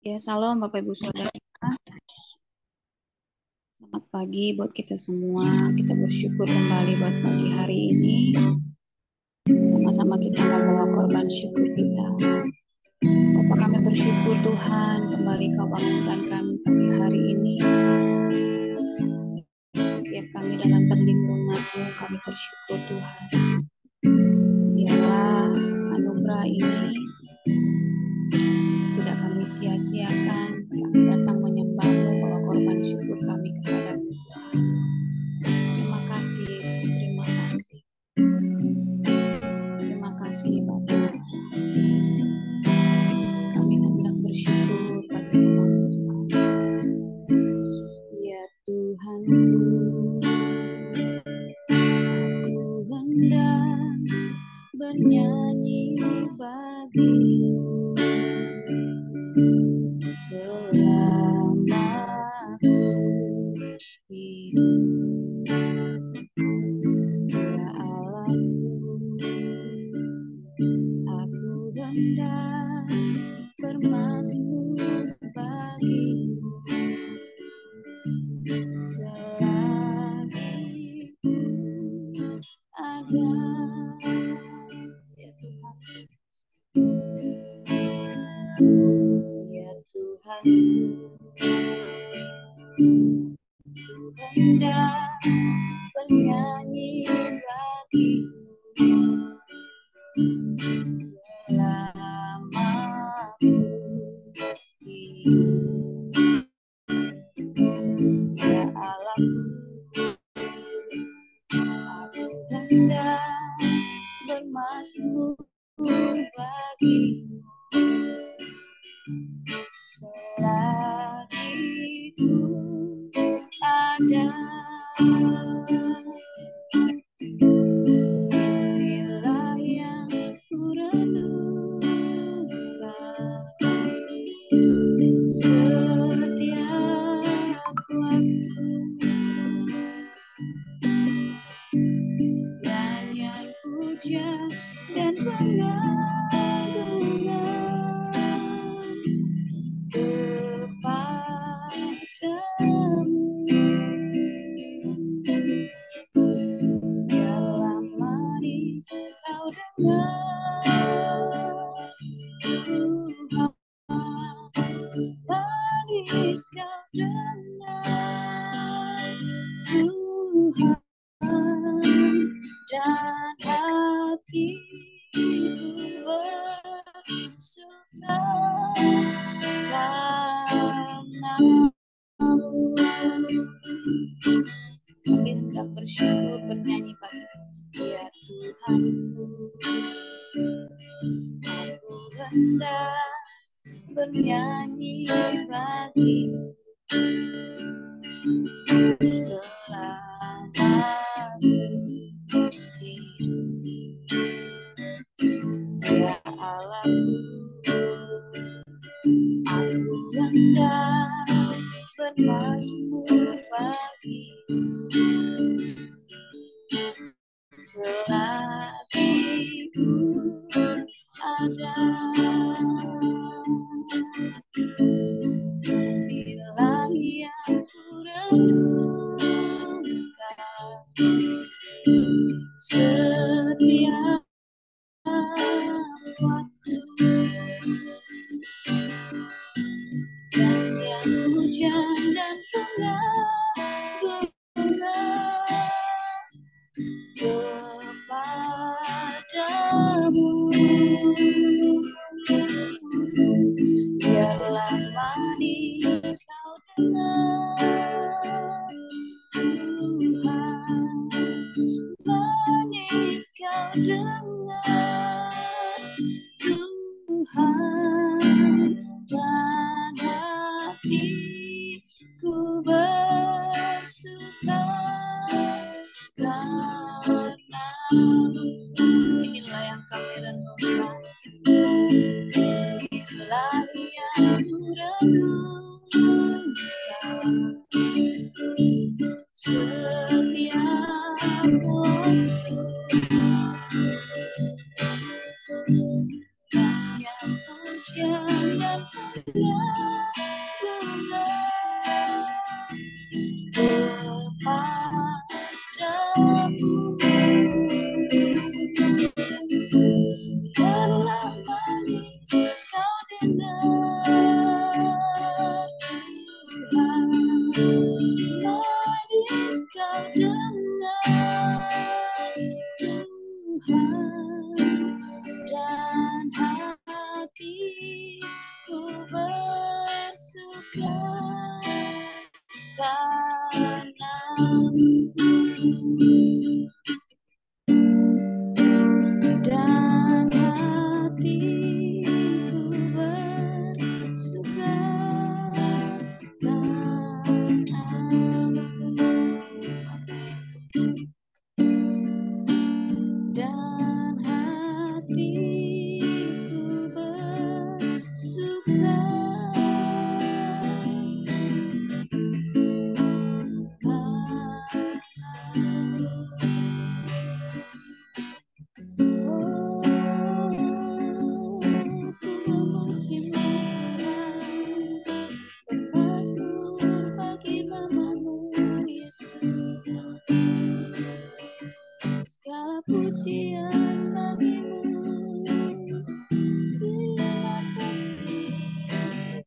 Ya, salam Bapak Ibu Saudara. Selamat pagi buat kita semua. Kita bersyukur kembali buat pagi hari ini. Sama-sama kita membawa korban syukur kita. Bapak, kami bersyukur Tuhan kembali Kau bangunkan kami pagi hari ini. Setiap kami dalam perlindungan-Mu, kami bersyukur Tuhan. Biarlah anugerah ini tidak kami sia-siakan. Kami datang menyembah-Mu, bawa korban syukur kami kepada Tuhan. Terima kasih Yesus, terima kasih. Terima kasih Bapak. Kami hendak bersyukur pada nama Tuhan. Ya Tuhanku, aku hendak bernyanyi bagimu selama aku hidup. Ya Allahku, aku hendak bermazmur bagimu selagi ku ada. Ya Tuhan, ya Tuhanku, ku hendak bernyanyi bagimu selama aku hidup. Ya Allahku, aku hendak bermazmur bagimu selagi ku ada. Inilah yang ku renungkan setiap waktu. Nyanyian puja dan pengagungan kepadamu. Dalam manis kau dengar Tuhan, manis kau dengar Tuhan, dan hatiku bersuka karena-Mu. Kami hendak bersyukur bernyanyi bagimu. Ya Tuhanku, aku hendak bernyanyi bagimu selama aku hidup. Ya Allahku, aku hendak bermazmur bagimu selagi ku ada. Inilah yang ku renungkan setiap waktu. Nyanyian pujian dan pengagungan kepadamu. Biarlah manis kau dengar Tuhan, manis kau dengar Tuhan, dan hatiku bersuka karena-Mu. Inilah yang kami renungkan, inilah yang ku renungkan setiap waktu. Yang pujian dan pengagungan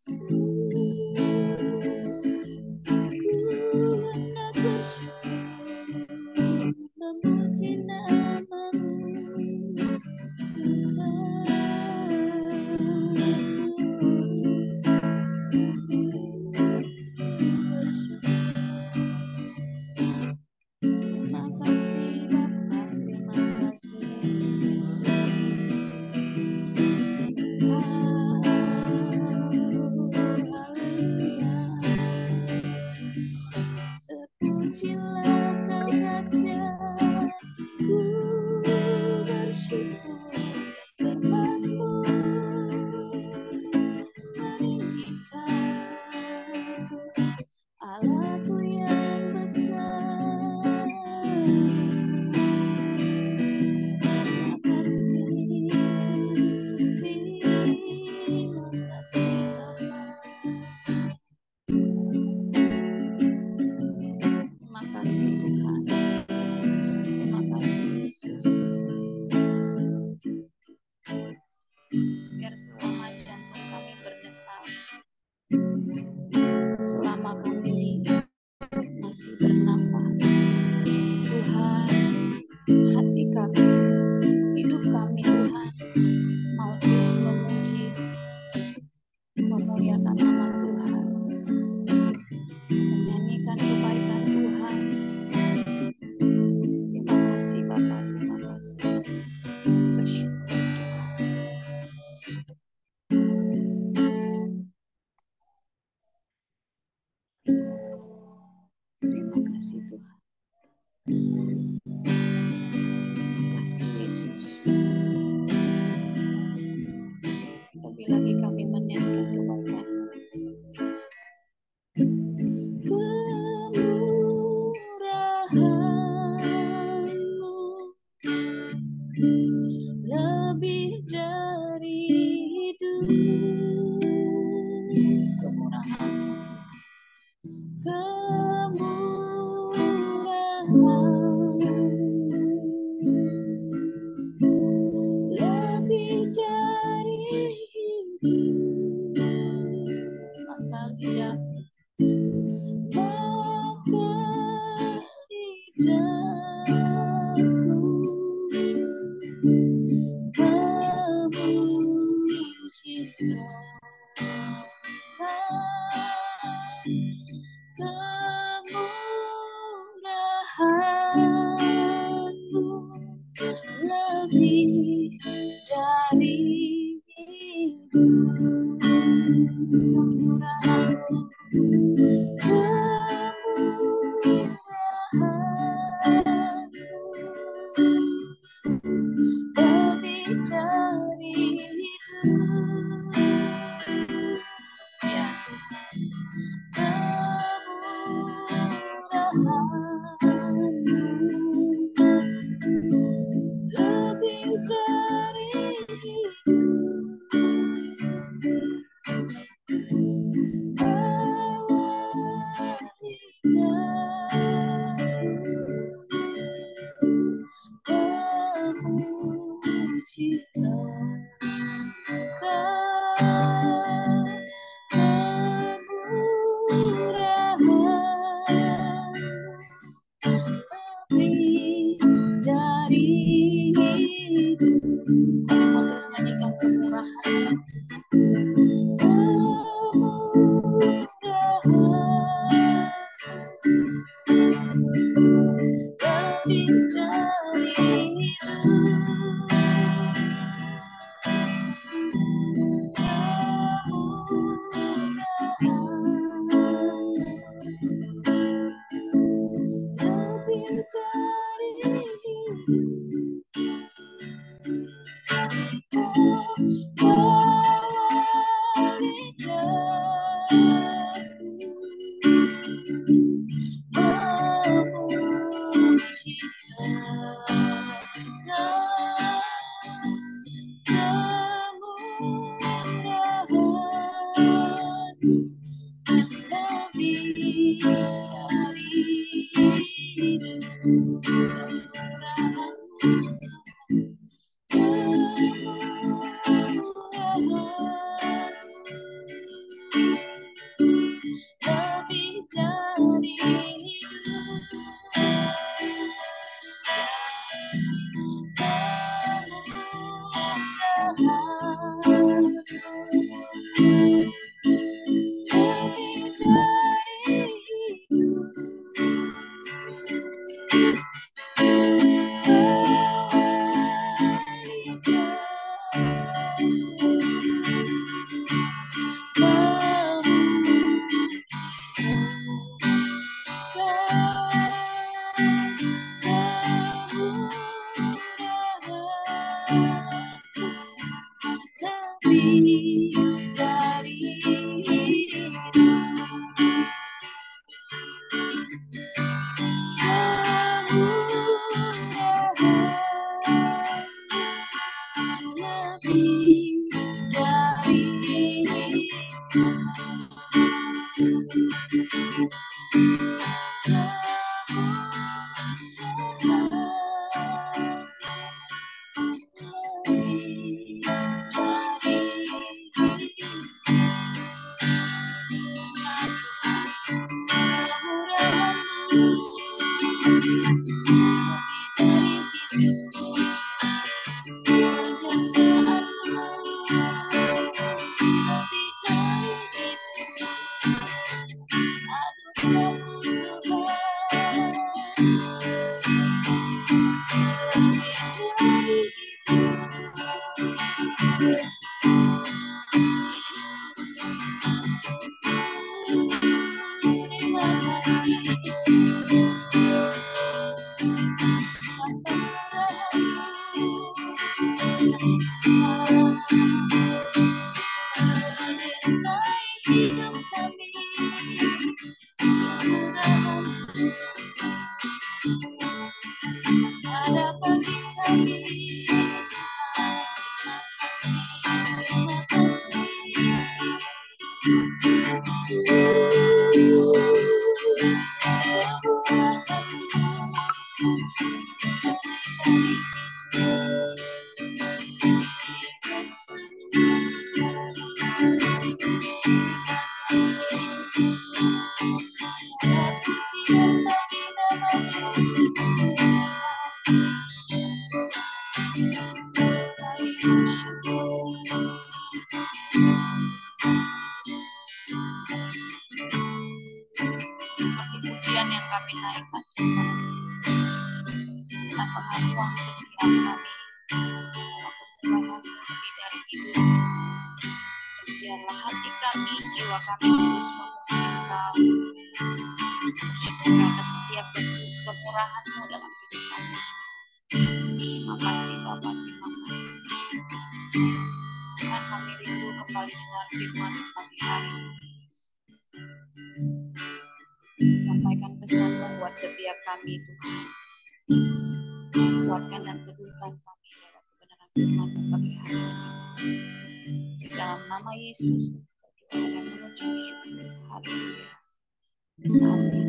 hendak bersyukur memuji nama-Mu Terima kasih Bapa, terima kasih Yesus. Haleluya. Terpujilah Kau Raja, ku bersyukur bermazmur meninggikan Allahku yang besar. Terima kasih, terima kasih Bapa. Terima kasih Tuhan, terima kasih Yesus. Biar selama jantung kami berdetak, selama kami masih bernafas, Tuhan, hati kami, hidup kami Tuhan, mau terus memuji, memuliakan nama Tuhan, menyanyikan kebaikan Tuhan. Terima kasih Bapa, terima kasih. Bersyukur Tuhan. Terima kasih Tuhan. Terima kasih Yesus. Lebih lagi kami menyanyikan kebaikan-Mu. Kemurahan-Mu lebih dari hidup. Kemurahan-Mu, kemurahan-Mu Seperti pujian yang kami naikkan, dan pengakuan setiap kami bahwa kemurahan lebih dari hidup. Dan biarlah hati kami, jiwa kami terus memuji Engkau, bersyukur atas setiap kemurahan-Mu dalam hidup kami. Terima kasih Bapa, terima kasih Tuhan. Kami rindu kembali dengar firman pagi hari ini. Sampaikan pesan-Mu buat setiap kami Tuhan. Kuatkan dan teguhkan kami lewat kebenaran firman-Mu pagi hari ini. Di dalam nama Yesus berdoa dan mengucap syukur. Haleluya. Amin.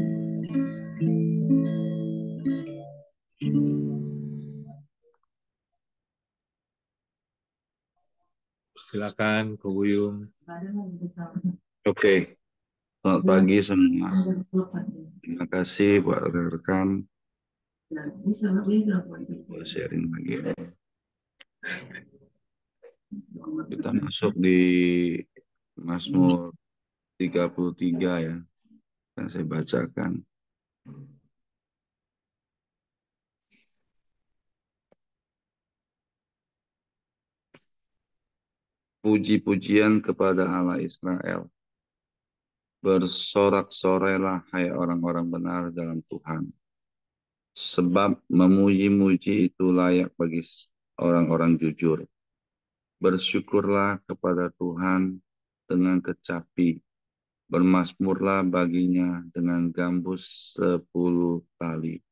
Silakan, Ko Buyung. Oke, selamat pagi semua. Terima kasih buat rekan-rekan buat sharing lagi. Kita masuk di Mazmur 33 ya, yang saya bacakan. Puji-pujian kepada Allah Israel. Bersorak-sorailah hai orang-orang benar dalam Tuhan. Sebab memuji-muji itu layak bagi orang-orang jujur. Bersyukurlah kepada Tuhan dengan kecapi. Bermazmurlah baginya dengan gambus 10 tali.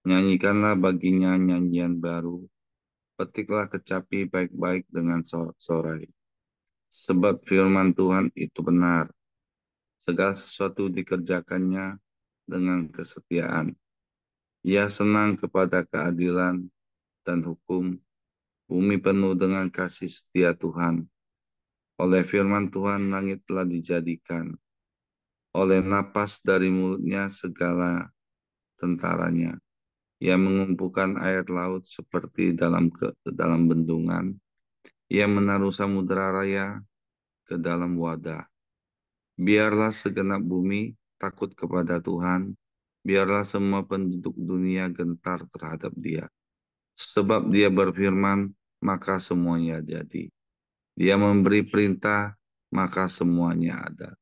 Nyanyikanlah baginya nyanyian baru. Petiklah kecapi baik-baik dengan sorak-sorai. Sebab firman Tuhan itu benar. Segala sesuatu dikerjakannya dengan kesetiaan. Ia senang kepada keadilan dan hukum. Bumi penuh dengan kasih setia Tuhan. Oleh firman Tuhan langit telah dijadikan. Oleh napas dari mulutnya segala tentaranya. Ia mengumpulkan air laut seperti dalam bendungan. Ia menaruh samudera raya ke dalam wadah. Biarlah segenap bumi takut kepada Tuhan. Biarlah semua penduduk dunia gentar terhadap Dia. Sebab Dia berfirman, maka semuanya jadi. Dia memberi perintah, maka semuanya ada.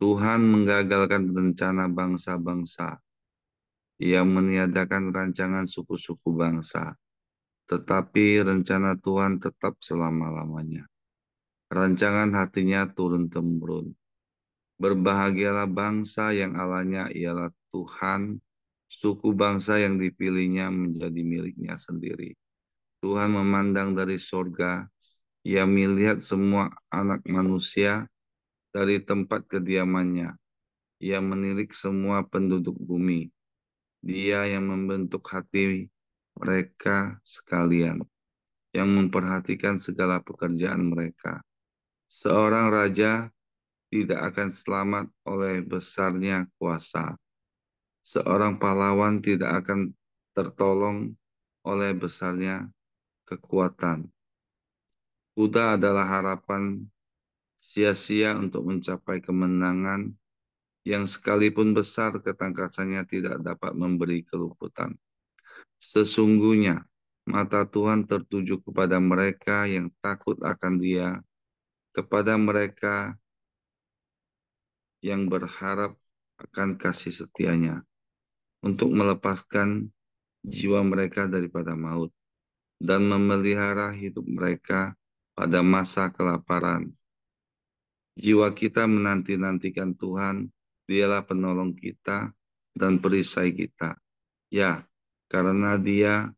Tuhan menggagalkan rencana bangsa-bangsa. Ia meniadakan rancangan suku-suku bangsa. Tetapi rencana Tuhan tetap selama-lamanya. Rancangan hatinya turun-temurun. Berbahagialah bangsa yang Allahnya ialah Tuhan, suku bangsa yang dipilihnya menjadi miliknya sendiri. Tuhan memandang dari sorga, Ia melihat semua anak manusia dari tempat kediamannya. Ia menilik semua penduduk bumi. Dia yang membentuk hati mereka sekalian, yang memperhatikan segala pekerjaan mereka. Seorang raja tidak akan selamat oleh besarnya kuasa. Seorang pahlawan tidak akan tertolong oleh besarnya kekuatan. Kuda adalah harapan sia-sia untuk mencapai kemenangan. yang sekalipun besar ketangkasannya tidak dapat memberi keluputan. Sesungguhnya mata Tuhan tertuju kepada mereka yang takut akan Dia, kepada mereka yang berharap akan kasih setianya, untuk melepaskan jiwa mereka daripada maut dan memelihara hidup mereka pada masa kelaparan. Jiwa kita menanti-nantikan Tuhan, Dialah penolong kita dan perisai kita. Ya, karena Dia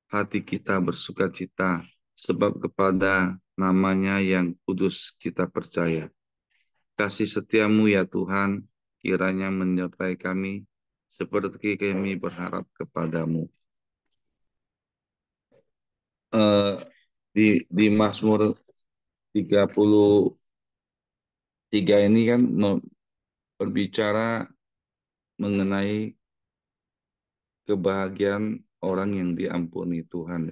hati kita bersuka cita, sebab kepada namanya yang kudus kita percaya. Kasih setiamu ya Tuhan, kiranya menyertai kami, seperti kami berharap kepadamu. Eh, di Mazmur 33 ini kan berbicara mengenai kebahagiaan orang yang diampuni Tuhan.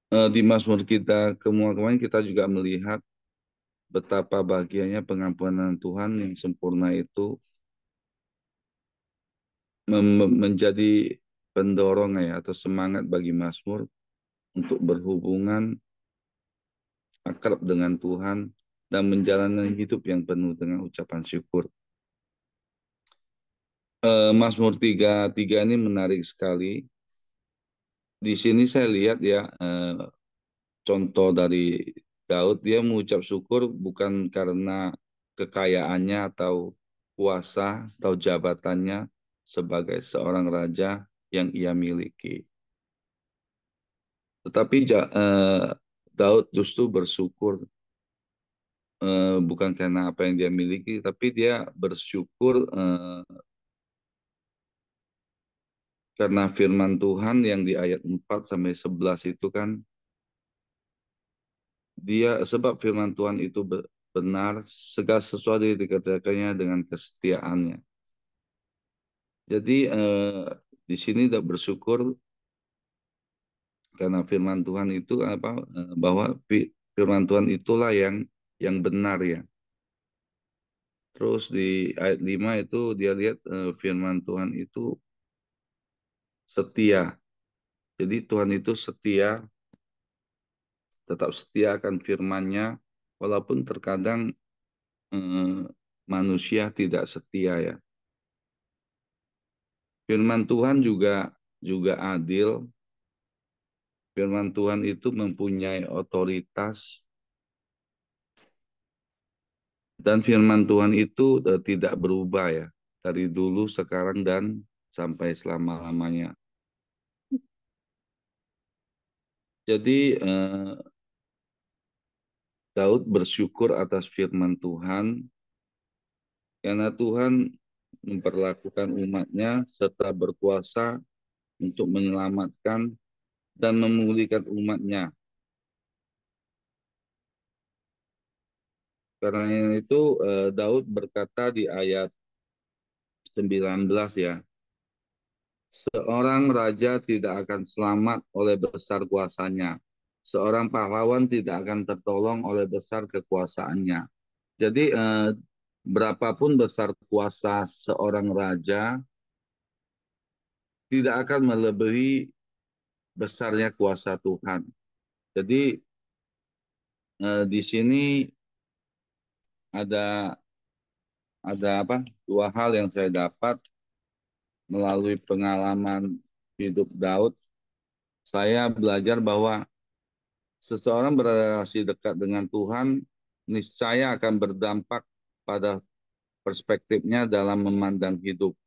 Di Mazmur kita kemarin kita juga melihat betapa bahagianya pengampunan Tuhan yang sempurna itu menjadi pendorong ya atau semangat bagi Mazmur untuk berhubungan akrab dengan Tuhan dan menjalani hidup yang penuh dengan ucapan syukur. Mazmur 33 ini menarik sekali. Di sini saya lihat ya contoh dari Daud, dia mengucap syukur bukan karena kekayaannya atau kuasa atau jabatannya sebagai seorang raja yang ia miliki. Tetapi Daud justru bersyukur bukan karena apa yang dia miliki, tapi dia bersyukur karena firman Tuhan yang di ayat 4 sampai 11 itu kan dia sebab firman Tuhan itu benar, segala sesuatu yang dikerjakannya dengan kesetiaannya. Jadi di sini tidak bersyukur karena firman Tuhan itu apa bahwa firman Tuhan itulah yang benar ya. Terus di ayat 5 itu dia lihat firman Tuhan itu setia. Jadi Tuhan itu setia, tetap setia akan firman-Nya walaupun terkadang eh, manusia tidak setia ya. Firman Tuhan juga adil. Firman Tuhan itu mempunyai otoritas dan firman Tuhan itu tidak berubah ya dari dulu, sekarang dan sampai selama-lamanya. Jadi Daud bersyukur atas firman Tuhan karena Tuhan memperlakukan umatnya serta berkuasa untuk menyelamatkan dan memulihkan umatnya. Karena itu Daud berkata di ayat 19 ya, seorang raja tidak akan selamat oleh besar kuasanya. Seorang pahlawan tidak akan tertolong oleh besar kekuasaannya. Jadi berapapun besar kuasa seorang raja tidak akan melebihi besarnya kuasa Tuhan. Jadi di sini ada apa? Dua hal yang saya dapat melalui pengalaman hidup Daud. Saya belajar bahwa seseorang berrelasi dekat dengan Tuhan niscaya akan berdampak pada perspektifnya dalam memandang hidup.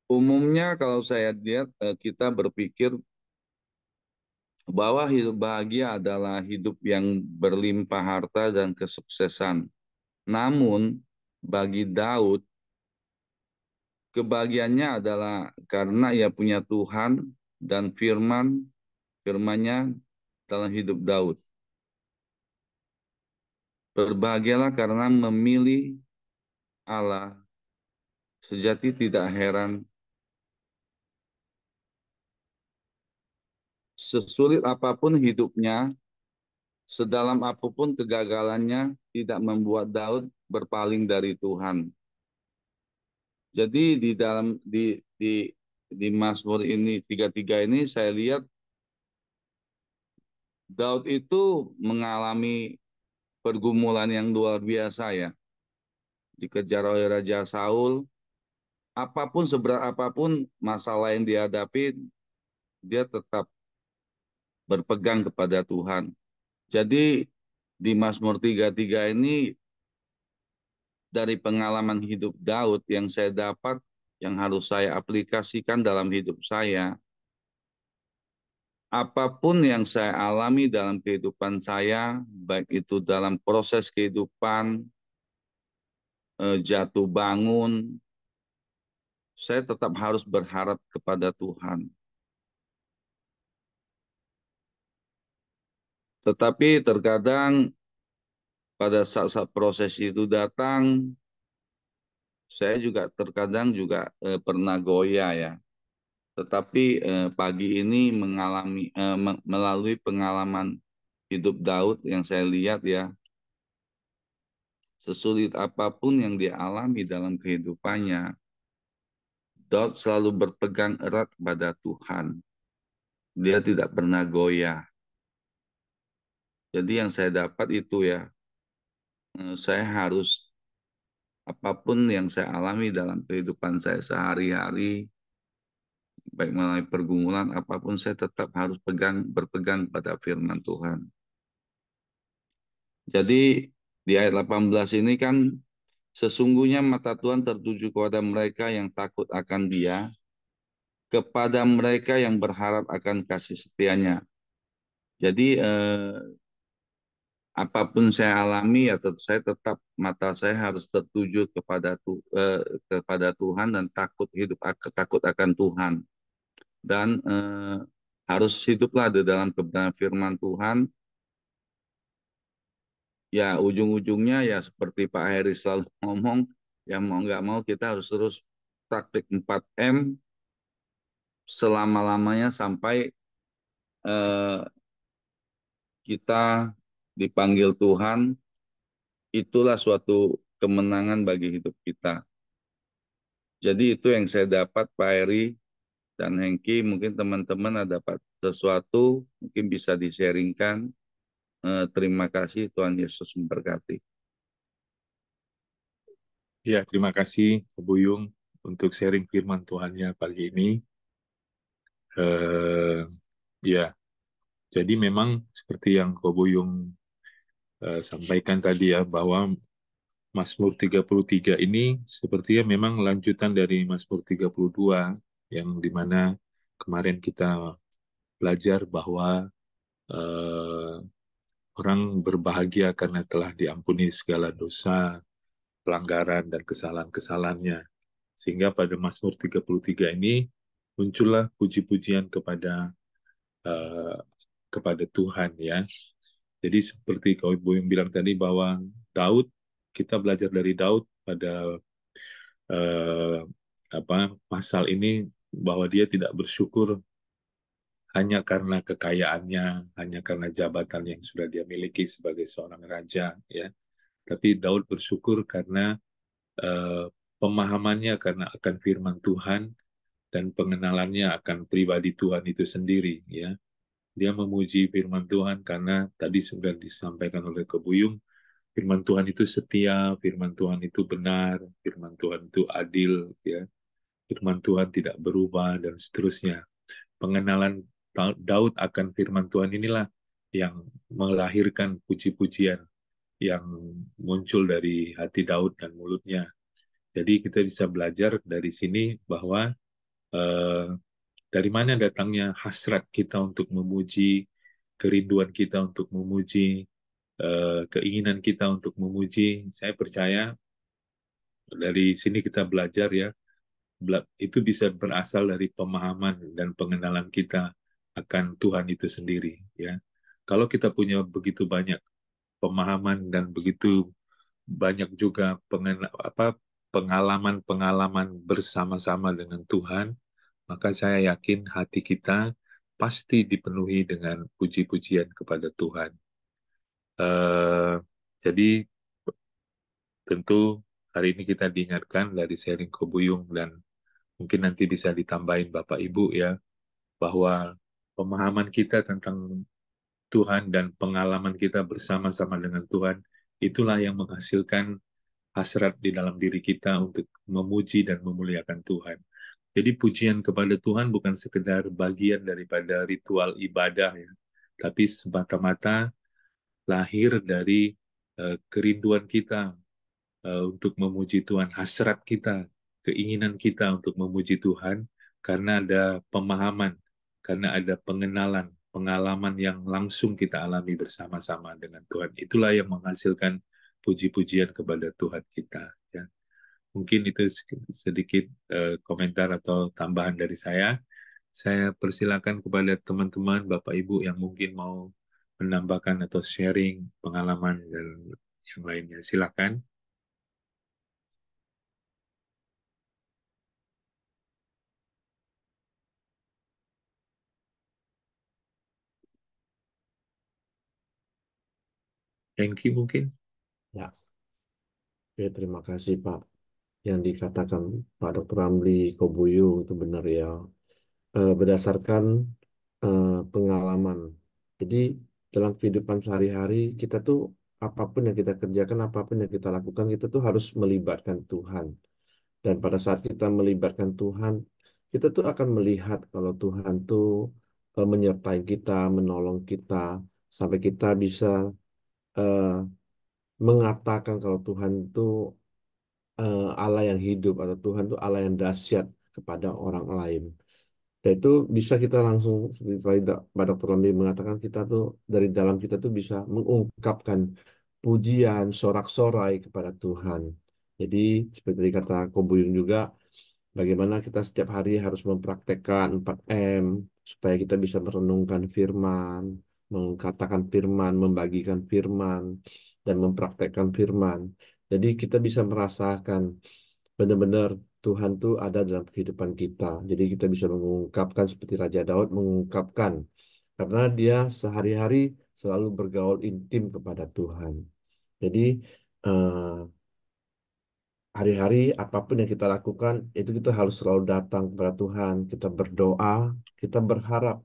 Umumnya kalau saya lihat kita berpikir bahwa hidup bahagia adalah hidup yang berlimpah harta dan kesuksesan. Namun bagi Daud kebahagiaannya adalah karena ia punya Tuhan dan firman-nya dalam hidup Daud. Berbahagialah karena memilih Allah. Sejati tidak heran sesulit apapun hidupnya, Sedalam apapun kegagalannya tidak membuat Daud berpaling dari Tuhan. Jadi di Mazmur ini 33 ini saya lihat Daud itu mengalami pergumulan yang luar biasa ya. Dikejar oleh Raja Saul, apapun seberat apapun masalah yang dihadapi, dia tetap berpegang kepada Tuhan. Jadi di Mazmur 33 ini dari pengalaman hidup Daud yang saya dapat, yang harus saya aplikasikan dalam hidup saya, apapun yang saya alami dalam kehidupan saya, baik itu dalam proses kehidupan, jatuh bangun, saya tetap harus berharap kepada Tuhan. Tetapi terkadang pada saat-saat proses itu datang, saya juga terkadang juga pernah goyah ya. Tetapi pagi ini melalui pengalaman hidup Daud yang saya lihat ya, sesulit apapun yang dia alami dalam kehidupannya, Daud selalu berpegang erat pada Tuhan. Dia tidak pernah goyah. Jadi yang saya dapat itu ya, saya harus apapun yang saya alami dalam kehidupan saya sehari-hari, baik melalui pergumulan apapun, saya tetap harus berpegang pada firman Tuhan. Jadi di ayat 18 ini kan sesungguhnya mata Tuhan tertuju kepada mereka yang takut akan Dia, kepada mereka yang berharap akan kasih setianya. Jadi apapun saya alami ya mata saya harus tertuju kepada Tuhan dan takut akan Tuhan dan harus hiduplah di dalam kebenaran firman Tuhan. Ya ujung-ujungnya ya seperti Pak Heri selalu ngomong, ya mau nggak mau kita harus terus praktik 4M selama-lamanya sampai eh, kita dipanggil Tuhan, itulah suatu kemenangan bagi hidup kita. Jadi itu yang saya dapat Pak Heri dan Hengki, mungkin teman-teman ada dapat sesuatu, mungkin bisa di-sharingkan. Terima kasih, Tuhan Yesus memberkati. Ya, terima kasih Pak Buyung untuk sharing firman Tuhannya pagi ini. Ya, jadi memang seperti yang Pak Buyung sampaikan tadi ya, bahwa Mazmur 33 ini sepertinya memang lanjutan dari Mazmur 32, yang dimana kemarin kita belajar bahwa eh, orang berbahagia karena telah diampuni segala dosa, pelanggaran, dan kesalahan-kesalahannya. Sehingga pada Mazmur 33 ini muncullah puji-pujian uh, kepada Tuhan ya. Jadi seperti kau Ibu yang bilang tadi bahwa Daud, kita belajar dari Daud pada uh, pasal ini, bahwa dia tidak bersyukur hanya karena kekayaannya, hanya karena jabatan yang sudah dia miliki sebagai seorang raja ya. Tapi Daud bersyukur karena uh, pemahamannya karena akan firman Tuhan dan pengenalannya akan pribadi Tuhan itu sendiri ya. Dia memuji firman Tuhan karena tadi sudah disampaikan oleh Kebuyung, firman Tuhan itu setia, firman Tuhan itu benar, firman Tuhan itu adil ya. Firman Tuhan tidak berubah dan seterusnya. Pengenalan Daud akan firman Tuhan inilah yang melahirkan puji-pujian yang muncul dari hati Daud dan mulutnya. Jadi kita bisa belajar dari sini bahwa eh, dari mana datangnya hasrat kita untuk memuji, kerinduan kita untuk memuji, keinginan kita untuk memuji. Saya percaya dari sini kita belajar ya, itu bisa berasal dari pemahaman dan pengenalan kita akan Tuhan itu sendiri ya. Kalau kita punya begitu banyak pemahaman dan begitu banyak juga pengalaman-pengalaman bersama-sama dengan Tuhan, maka saya yakin hati kita pasti dipenuhi dengan puji-pujian kepada Tuhan. Eh, jadi tentu hari ini kita diingatkan dari sharing Kobuyung dan mungkin nanti bisa ditambahin Bapak Ibu ya, bahwa pemahaman kita tentang Tuhan dan pengalaman kita bersama-sama dengan Tuhan, itulah yang menghasilkan hasrat di dalam diri kita untuk memuji dan memuliakan Tuhan. Jadi pujian kepada Tuhan bukan sekedar bagian daripada ritual ibadah ya, tapi semata-mata lahir dari kerinduan kita untuk memuji Tuhan, hasrat kita, keinginan kita untuk memuji Tuhan, karena ada pemahaman, karena ada pengenalan, pengalaman yang langsung kita alami bersama-sama dengan Tuhan. Itulah yang menghasilkan puji-pujian kepada Tuhan kita. Ya. Mungkin itu sedikit komentar atau tambahan dari saya. Saya persilakan kepada teman-teman, Bapak Ibu yang mungkin mau menambahkan atau sharing pengalaman dan yang lainnya. Silakan. Hengki mungkin. Ya, oke, terima kasih Pak. Yang dikatakan Pak Dr. Ramli Kobuyung itu benar ya. Berdasarkan pengalaman. Jadi dalam kehidupan sehari-hari kita tuh apapun yang kita kerjakan, apapun yang kita lakukan, kita tuh harus melibatkan Tuhan. Dan pada saat kita melibatkan Tuhan, kita tuh akan melihat kalau Tuhan tuh menyertai kita, menolong kita, sampai kita bisa eh, mengatakan kalau Tuhan itu Allah yang hidup atau Tuhan itu Allah yang dahsyat kepada orang lain. Dan itu bisa kita langsung seperti tadi Pak Dr. Ramli mengatakan kita tuh dari dalam kita tuh bisa mengungkapkan pujian, sorak-sorai kepada Tuhan. Jadi seperti tadi kata Kobuyung juga, bagaimana kita setiap hari harus mempraktekkan 4M supaya kita bisa merenungkan firman, mengatakan firman, membagikan firman, dan mempraktekkan firman. Jadi kita bisa merasakan benar-benar Tuhan tuh ada dalam kehidupan kita. Jadi kita bisa mengungkapkan seperti Raja Daud mengungkapkan karena dia sehari-hari selalu bergaul intim kepada Tuhan. Jadi eh, hari-hari apapun yang kita lakukan itu kita harus selalu datang kepada Tuhan. Kita berdoa, kita berharap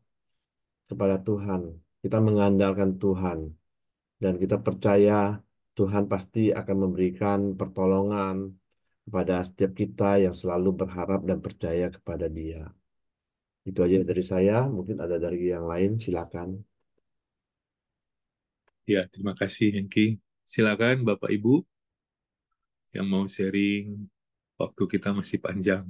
kepada Tuhan, kita mengandalkan Tuhan dan kita percaya Tuhan pasti akan memberikan pertolongan kepada setiap kita yang selalu berharap dan percaya kepada Dia. Itu aja dari saya, mungkin ada dari yang lain, silakan. Ya, terima kasih Hengki. Silakan Bapak Ibu yang mau sharing, waktu kita masih panjang.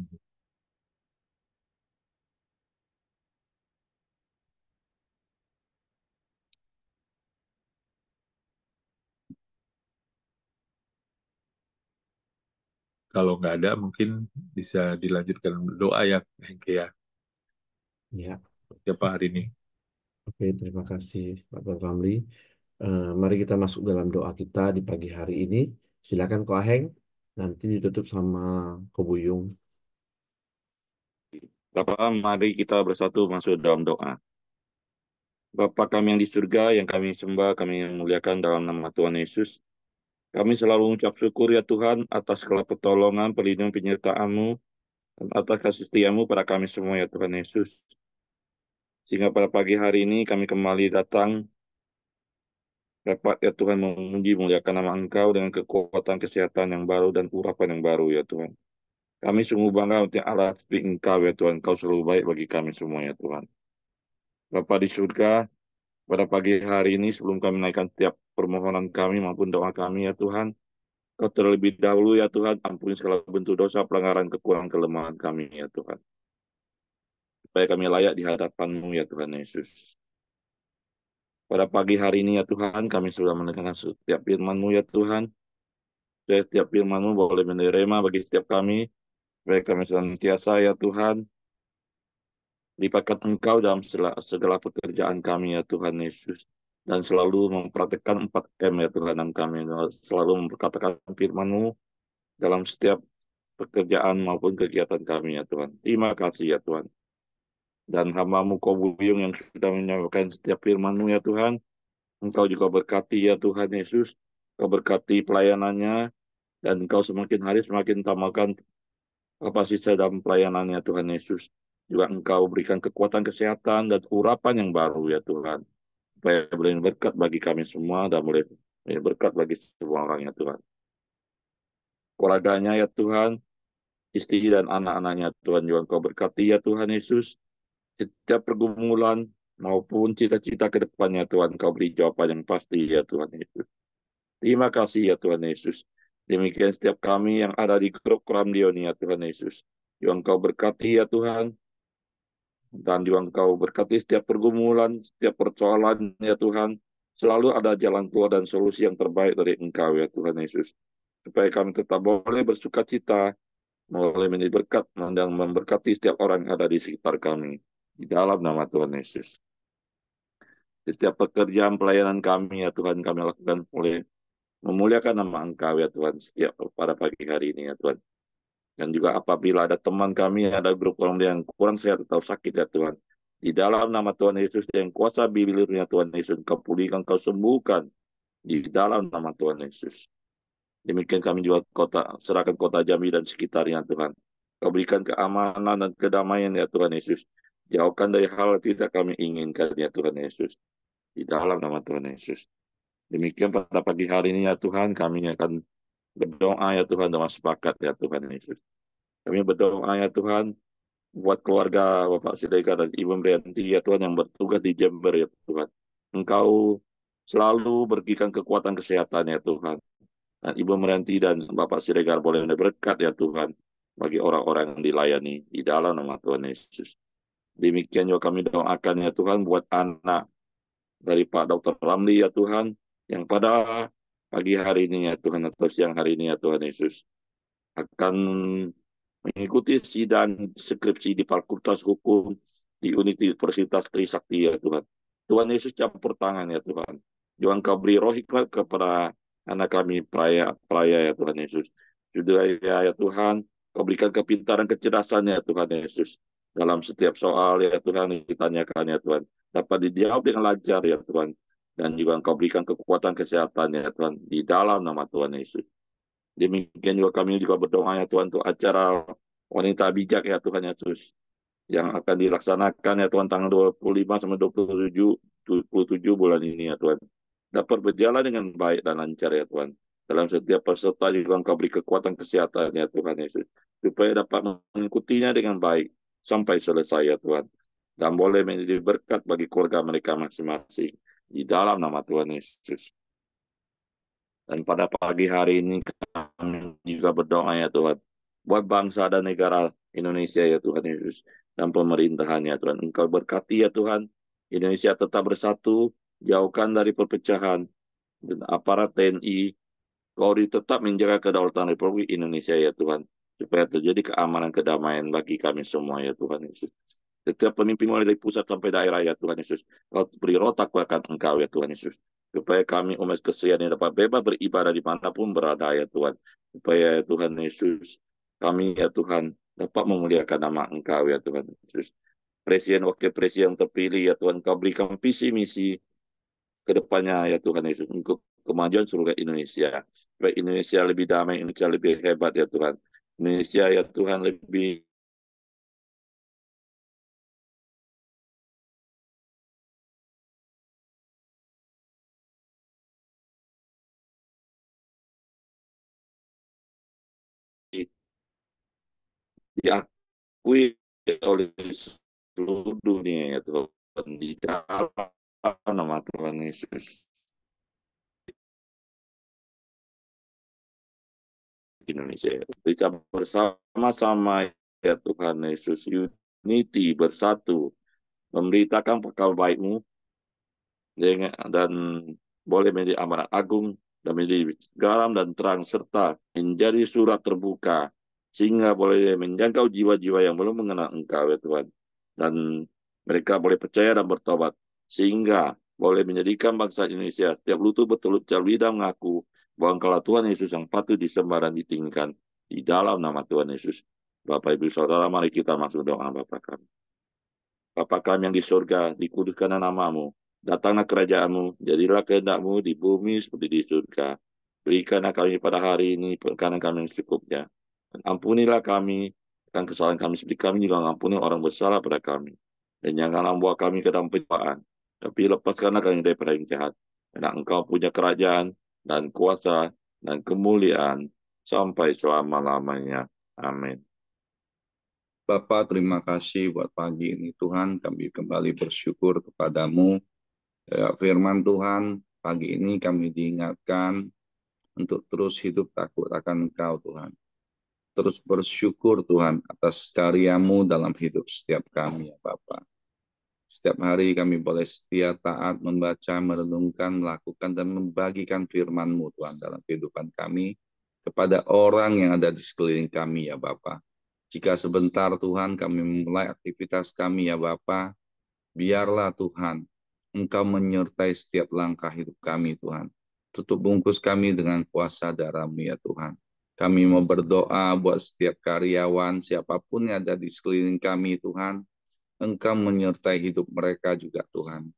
Kalau nggak ada, mungkin bisa dilanjutkan doa ya, Hengki ya. Ya, Siapa hari ini? oke, terima kasih Pak Tuan Ramli. Mari kita masuk dalam doa kita di pagi hari ini. Silakan Ko Aheng, nanti ditutup sama Ko Buyung. Bapak, mari kita bersatu masuk dalam doa. Bapa kami yang di surga, yang kami sembah, kami muliakan dalam nama Tuhan Yesus. Kami selalu mengucap syukur ya Tuhan atas segala pertolongan, perlindungan, penyertaan-Mu, dan atas kasih setia-Mu pada kami semua ya Tuhan Yesus. Sehingga pada pagi hari ini kami kembali datang, dapat ya Tuhan memuji muliakan nama Engkau dengan kekuatan kesehatan yang baru dan urapan yang baru ya Tuhan. Kami sungguh bangga untuk Allah seperti Engkau ya Tuhan. Engkau selalu baik bagi kami semua ya Tuhan. Bapa di surga, pada pagi hari ini sebelum kami menaikkan setiap permohonan kami maupun doa kami ya Tuhan, Kau terlebih dahulu ya Tuhan, ampuni segala bentuk dosa, pelanggaran, kekurangan, kelemahan kami ya Tuhan. Supaya kami layak di hadapan-Mu ya Tuhan Yesus. Pada pagi hari ini ya Tuhan, kami sudah mendengarkan setiap firman-Mu ya Tuhan. Supaya setiap firman-Mu boleh menerima bagi setiap kami. Supaya kami senantiasa ya Tuhan, lipatkan Engkau dalam segala pekerjaan kami ya Tuhan Yesus. Dan selalu mempraktekkan 4M ya Tuhan dalam kami. Selalu memperkatakan firman-Mu dalam setiap pekerjaan maupun kegiatan kami ya Tuhan. Terima kasih ya Tuhan. Dan hamba-Mu Kobuyung yang sudah menyampaikan setiap firman-Mu ya Tuhan. Engkau juga berkati ya Tuhan Yesus, Engkau berkati pelayanannya, dan Engkau semakin hari semakin tambahkan kapasitas dalam pelayanannya Tuhan Yesus. Juga Engkau berikan kekuatan kesehatan dan urapan yang baru ya Tuhan. Supaya boleh berkat bagi kami semua dan boleh berkat bagi semua orang ya Tuhan. Keluarganya ya Tuhan, istri dan anak-anaknya Tuhan juga Engkau berkati ya Tuhan Yesus. Setiap pergumulan maupun cita-cita ke depannya Tuhan, Engkau beri jawaban yang pasti ya Tuhan Yesus. Terima kasih ya Tuhan Yesus. Demikian setiap kami yang ada di grup Koramdio ya Tuhan Yesus. Juga Engkau berkati ya Tuhan. Dan juga Engkau berkati setiap pergumulan, setiap persoalan ya Tuhan. Selalu ada jalan keluar dan solusi yang terbaik dari Engkau ya Tuhan Yesus. Supaya kami tetap boleh bersuka cita, boleh menjadi berkat dan memberkati setiap orang yang ada di sekitar kami. Di dalam nama Tuhan Yesus. Setiap pekerjaan pelayanan kami ya Tuhan kami lakukan oleh memuliakan nama Engkau ya Tuhan setiap pada pagi hari ini ya Tuhan. Dan juga apabila ada teman kami, ada grup orang yang kurang sehat atau sakit ya Tuhan. Di dalam nama Tuhan Yesus yang kuasa bibirnya Tuhan Yesus, Kau pulihkan, Kau sembuhkan. Di dalam nama Tuhan Yesus. Demikian kami juga serahkan kota Jambi dan sekitarnya Tuhan. Kau berikan keamanan dan kedamaian ya Tuhan Yesus. Jauhkan dari hal yang tidak kami inginkan ya Tuhan Yesus. Di dalam nama Tuhan Yesus. Demikian pada pagi hari ini ya Tuhan, kami akan berdoa ya Tuhan dengan sepakat ya Tuhan Yesus. Kami berdoa ya Tuhan, buat keluarga Bapak Siregar dan Ibu Merianti ya Tuhan yang bertugas di Jember ya Tuhan. Engkau selalu berikan kekuatan kesehatan ya Tuhan. Dan Ibu Merianti dan Bapak Siregar boleh berkat ya Tuhan bagi orang-orang yang dilayani di dalam nama Tuhan Yesus. Demikian juga kami doakan ya Tuhan buat anak dari Pak Dr. Ramli ya Tuhan yang pada pagi hari ini ya Tuhan atau siang hari ini ya Tuhan Yesus akan mengikuti sidang skripsi di Fakultas Hukum di Universitas Trisakti ya Tuhan. Tuhan Yesus campur tangan ya Tuhan. Jangan Kau beri roh hikmat kepada anak kami pelaya ya Tuhan Yesus. Juga ya Tuhan, Kau berikan kepintaran kecerdasan ya Tuhan Yesus. Dalam setiap soal ya Tuhan yang ditanyakan ya Tuhan. Dapat dijawab dengan lancar ya Tuhan. Dan juga Engkau berikan kekuatan kesehatan ya Tuhan. Di dalam nama Tuhan Yesus. Demikian juga kami juga berdoa ya Tuhan untuk acara wanita bijak ya Tuhan Yesus yang akan dilaksanakan ya Tuhan tanggal 25 sampai 27 bulan ini ya Tuhan. Dapat berjalan dengan baik dan lancar ya Tuhan. Dalam setiap peserta juga Engkau beri kekuatan kesehatan ya Tuhan Yesus. Supaya dapat mengikutinya dengan baik sampai selesai ya Tuhan. Dan boleh menjadi berkat bagi keluarga mereka masing-masing. Di dalam nama Tuhan Yesus. Dan pada pagi hari ini kami juga berdoa ya Tuhan. Buat bangsa dan negara Indonesia ya Tuhan Yesus. Dan pemerintahannya Tuhan. Engkau berkati ya Tuhan. Indonesia tetap bersatu. Jauhkan dari perpecahan. Dan aparat TNI. Polri tetap menjaga kedaulatan Republik Indonesia ya Tuhan. Supaya terjadi keamanan kedamaian bagi kami semua ya Tuhan Yesus. Setiap pemimpin mulai dari pusat sampai daerah ya Tuhan Yesus. Kau beri roh takwa akan Engkau ya Tuhan Yesus. Supaya kami umat Kristiani dapat bebas beribadah dimanapun berada ya Tuhan. Supaya ya Tuhan Yesus, kami ya Tuhan dapat memuliakan nama Engkau ya Tuhan Yesus. Presiden, wakil presiden yang terpilih ya Tuhan, Kau berikan visi misi ke depannya ya Tuhan Yesus. Untuk kemajuan seluruh Indonesia. Supaya Indonesia lebih damai, Indonesia lebih hebat ya Tuhan. Indonesia ya Tuhan lebih diakui oleh seluruh dunia ya Tuhan di dalam nama Tuhan Yesus. Indonesia kita bersama-sama ya Tuhan Yesus, unity bersatu memberitakan kabar baik-Mu dan boleh menjadi amanat agung dan menjadi garam dan terang serta menjadi surat terbuka sehingga boleh menjangkau jiwa-jiwa yang belum mengenal Engkau ya Tuhan, dan mereka boleh percaya dan bertobat sehingga boleh menjadikan bangsa Indonesia setiap lutut bertelut, setiap lidah mengaku bahwa Engkaulah Tuhan Yesus yang patut disembah dan ditinggikan di dalam nama Tuhan Yesus. Bapak Ibu Saudara, mari kita masuk doa Bapa kami. Bapa kami yang di surga, dikuduskanlah nama-Mu, Datanglah kerajaan-Mu, jadilah kehendak-Mu di bumi seperti di surga. Berikanlah kami pada hari ini makanan kami yang secukupnya. Dan ampunilah kami akan kesalahan kami seperti kami juga mengampuni orang bersalah pada kami. Dan janganlah membawa kami ke dalam pencobaan, tapi lepaskanlah kami daripada yang jahat. Karena Engkau punya kerajaan dan kuasa dan kemuliaan sampai selama-lamanya. Amin. Bapak, terima kasih buat pagi ini Tuhan. Kami kembali bersyukur kepadamu. Ya, firman Tuhan, pagi ini kami diingatkan untuk terus hidup takut akan Engkau Tuhan. Terus bersyukur Tuhan atas karyamu dalam hidup setiap kami ya Bapak. Setiap hari kami boleh setia, taat, membaca, merenungkan, melakukan, dan membagikan firman-Mu Tuhan dalam kehidupan kami kepada orang yang ada di sekeliling kami ya Bapak. Jika sebentar Tuhan kami memulai aktivitas kami ya Bapa, biarlah Tuhan Engkau menyertai setiap langkah hidup kami Tuhan. Tutup bungkus kami dengan kuasa darah-Mu ya Tuhan. Kami mau berdoa buat setiap karyawan, siapapun yang ada di sekeliling kami Tuhan. Engkau menyertai hidup mereka juga Tuhan.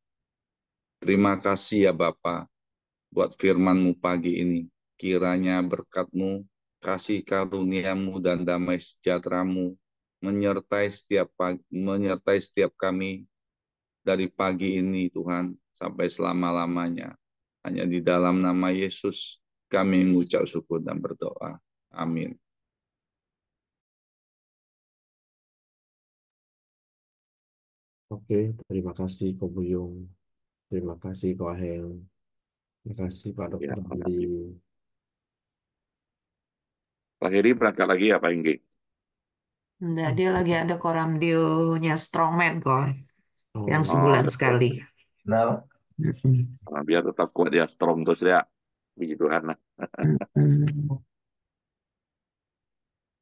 Terima kasih ya Bapa buat firman-Mu pagi ini. Kiranya berkat-Mu, kasih karunia-Mu dan damai sejahtera-Mu menyertai setiap kami dari pagi ini Tuhan sampai selama-lamanya. Hanya di dalam nama Yesus kami mengucap syukur dan berdoa. Amin. Oke, terima kasih Ko Buyung. Terima kasih Ko Aheng. Terima kasih Pak Ya, Dokter Andi. makasih. Pak Heri berangkat lagi ya Pak Inggi? Enggak, dia lagi ada koramdionya Strongman kok, yang Oh, sebulan Betul. sekali. Nah, Mm-mm. Nah, biar tetap kuat ya, strong terus ya. Puji Tuhan lah. Mm-mm.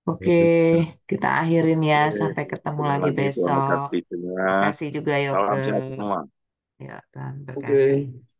Oke, jadi, kita akhirin ya. Sampai Oke, ketemu sekali lagi lagi Tuhan besok. berkati semua. Makasih juga Yoke. Salam sehat semua. Ya, Tuhan oke. berkati.